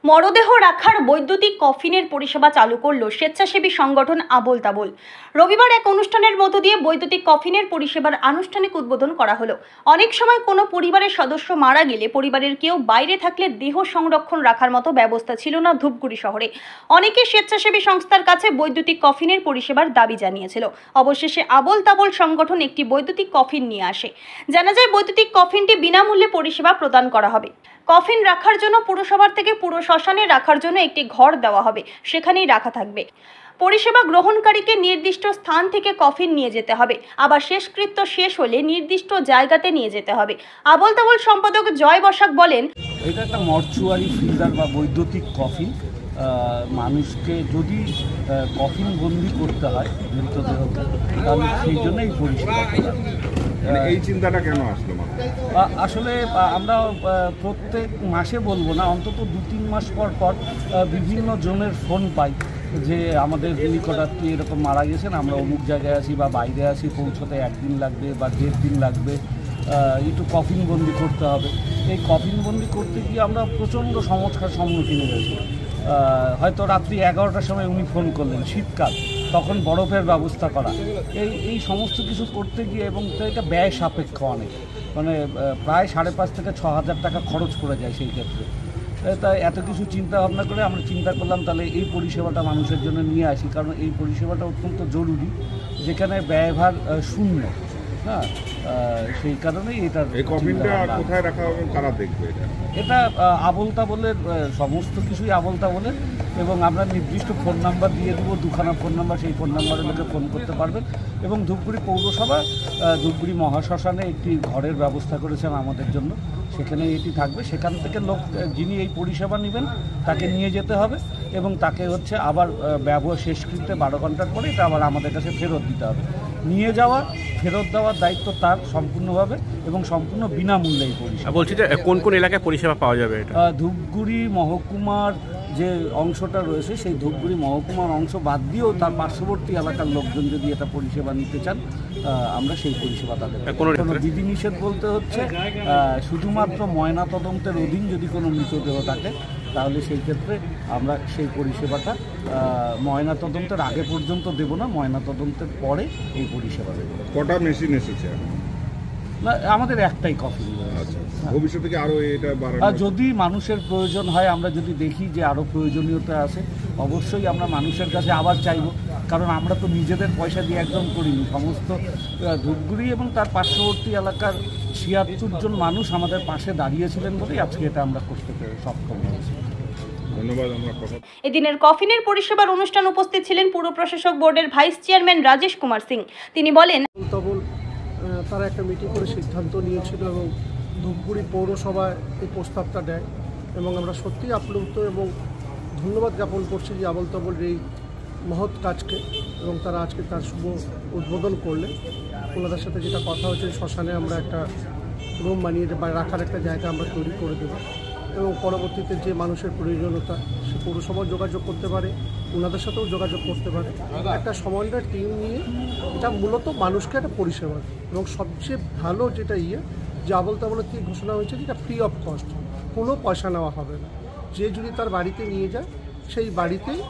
মরদেহ রাখার বৈদ্যুতিক কফিনের পরিষেবা চালু করল স্বেচ্ছাসেবী সংগঠন আবোল তাবোল। রবিবার এক অনুষ্ঠানের মধ্য দিয়ে বৈদ্যুতিক কফিনের পরিষেবার আনুষ্ঠানিক উদ্বোধন করা হলো। অনেক সময় কোনো পরিবারের সদস্য মারা গেলে পরিবারের কেউ বাইরে থাকলে দেহ সংরক্ষণ রাখার মতো ব্যবস্থা ছিল না ধূপগুড়ি শহরে। অনেকে স্বেচ্ছাসেবী সংস্থার কাছে বৈদ্যুতিক কফিনের পরিষেবার দাবি জানিয়েছিল। অবশেষে আবোল তাবোল সংগঠন একটি বৈদ্যুতিক কফিন নিয়ে আসে। জানা যায় বৈদ্যুতিক কফিনটি বিনামূল্যে পরিষেবা প্রদান করা হবে। কফিন রাখার জন্য পুরসভার থেকে পুরো শ্মশানে রাখার জন্য একটি ঘর দেওয়া হবে, সেখানেই রাখা থাকবে। পরিষেবা গ্রহণকারীকে নির্দিষ্ট স্থান থেকে কফিন নিয়ে যেতে হবে, আবার শেষকৃত্য শেষ হলে নির্দিষ্ট জায়গাতে নিয়ে যেতে হবে। আবোল তাবোল সম্পাদক জয় বসাক বলেন, এটা একটা মর্চুয়ারি ফ্রিজার বা বৈদ্যুতিক কফিন। মানুষকে যদি কফিন বন্দি করতে হয় মৃতদেহকে, তাহলে সেই জন্য এই পরিষেবা। এই চিন্তাটা কেন আসলো? আসলে আমরা প্রত্যেক মাসে বলবো না, অন্তত 2-3 মাস পর পর বিভিন্ন জনের ফোন পাই যে আমাদের নিকটাত্মীয় এরকম মারা গেছেন, আমরা অমুক জায়গায় আছি বা বাইরে আছি, পৌঁছতে 1 দিন লাগবে বা 1.5 দিন লাগবে, একটু কফিন বন্দি করতে হবে। এই কফিন বন্দি করতে গিয়ে আমরা প্রচণ্ড সমস্যার সম্মুখীন হয়েছি। হয়তো রাত্রি 11টার সময় উনি ফোন করলেন, শীতকাল, তখন বরফের ব্যবস্থা করা, এই সমস্ত কিছু করতে গিয়ে, এবং এটা ব্যয় সাপেক্ষ অনেক, মানে প্রায় 5,500 থেকে 6,000 টাকা খরচ পড়ে যায় সেই ক্ষেত্রে। তাই এত কিছু চিন্তা ভাবনা করে আমরা চিন্তা করলাম তাহলে এই পরিষেবাটা মানুষের জন্য নিয়ে আসি, কারণ এই পরিষেবাটা অত্যন্ত জরুরি, যেখানে ব্যয়ভার শূন্য। হ্যাঁ, সেই কারণেই এটা। এই কফিনটা কোথায় রাখা হবে, কারা দেখবে এটা আবোল তাবোলের সমস্ত কিছুই আবোল তাবোলের, এবং আমরা নির্দিষ্ট ফোন নাম্বার দিয়ে দেবো, 2খানা ফোন নাম্বার, সেই ফোন নাম্বারে লোকে ফোন করতে পারবেন। এবং ধূপগুড়ি পৌরসভা ধূপগুড়ি মহাশ্মশানে একটি ঘরের ব্যবস্থা করেছেন আমাদের জন্য, সেখানে এটি থাকবে। সেখান থেকে লোক যিনি এই পরিষেবা নেবেন তাকে নিয়ে যেতে হবে, এবং তাকে আবার ব্যবহার শেষকৃত্যে 12 ঘন্টার পরে এটা আবার আমাদের কাছে ফেরত দিতে হবে। নিয়ে যাওয়া ফেরত দেওয়ার দায়িত্ব তার সম্পূর্ণভাবে, এবং সম্পূর্ণ বিনামূল্যে এই পরিষেবা। বলছি যে কোন কোন এলাকায় পরিষেবা পাওয়া যাবে? ধূপগুড়ি মহকুমার যে অংশটা রয়েছে, সেই ধূপগুড়ি মহকুমার অংশ বাদ দিয়েও তার পার্শ্ববর্তী এলাকার লোকজন যদি এটা পরিষেবা নিতে চান, আমরা সেই পরিষেবা তাদের। কোনো বিধিনিষেধ বলতে হচ্ছে শুধুমাত্র ময়না তদন্তের অধীন যদি কোনো মৃতদেহ থাকে, তাহলে সেই ক্ষেত্রে আমরা সেই পরিষেবাটা ময়না তদন্তের আগে পর্যন্ত দেব না, ময়না তদন্তের পরে এই পরিষেবা দেব। কটা মেশিন এসেছে? না, আমাদের একটাই কফি। ভবিষ্যতে কি আরো এটা বাড়ানো? যদি মানুষের প্রয়োজন হয়, আমরা যদি দেখি যে আরও প্রয়োজনীয়তা আছে, অবশ্যই আমরা মানুষের কাছে আবার চাইব, কারণ আমরা তো নিজেদের পয়সা দিয়ে একদম করিনি। সমস্ত ধূপগুড়ি এবং তার পার্শ্ববর্তী এলাকার 76 জন মানুষ আমাদের পাশে দাঁড়িয়েছিলেন বলেই আজকে এটা আমরা করতে সক্ষম হয়েছি। ধন্যবাদ। এদিনের কফিনের পরিষেবার অনুষ্ঠান উপস্থিত ছিলেন পুর প্রশাসক বোর্ডের ভাইস চেয়ারম্যান রাজেশ কুমার সিং। তিনি বলেন, তারা একটা মিটিং করে সিদ্ধান্ত নিয়েছিল এবং ধূপগুড়ি পৌরসভায় এই প্রস্তাবটা দেয়, এবং আমরা সত্যিই আপ্লুত এবং ধন্যবাদ জ্ঞাপন করছি যে আবোল তাবোল এই মহৎ কাজকে, এবং তারা আজকে তার শুভ উদ্বোধন করলেন। ওনাদের সাথে যেটা কথা হচ্ছে, শ্মশানে আমরা একটা রুম বানিয়ে বা রাখার একটা জায়গা আমরা তৈরি করে দেবো, এবং পরবর্তীতে যে মানুষের প্রয়োজনীয়তা সে পৌরসভাও যোগাযোগ করতে পারে, ওনাদের সাথেও যোগাযোগ করতে পারে। একটা সমন্বয়ের টিম নিয়ে এটা মূলত মানুষকে একটা পরিষেবা, এবং সবচেয়ে ভালো যেটা যে আবোল তাবোলের থেকে ঘোষণা হয়েছে যেটা ফ্রি অফ কস্ট, কোনো পয়সা নেওয়া হবে না। যে যদি তার বাড়িতে নিয়ে যায়, সেই বাড়িতেই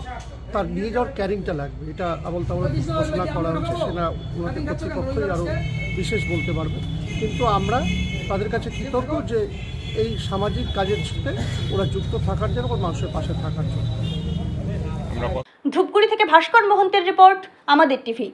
তার নিয়ে যাওয়ার ক্যারিংটা লাগবে। এটা আবোল তাবোলের ঘোষণা করা হচ্ছে, সেটা ওনাদের কর্তৃপক্ষই আরও বিশেষ বলতে পারবে। কিন্তু আমরা তাদের কাছে কৃতজ্ঞ যে এই সামাজিক কাজের সাথে ওরা যুক্ত থাকার জন্য, মানুষের পাশে থাকার জন্য। ধূপগুড়ি থেকে ভাস্কর মোহন্তের রিপোর্ট, আমাদের টিভি।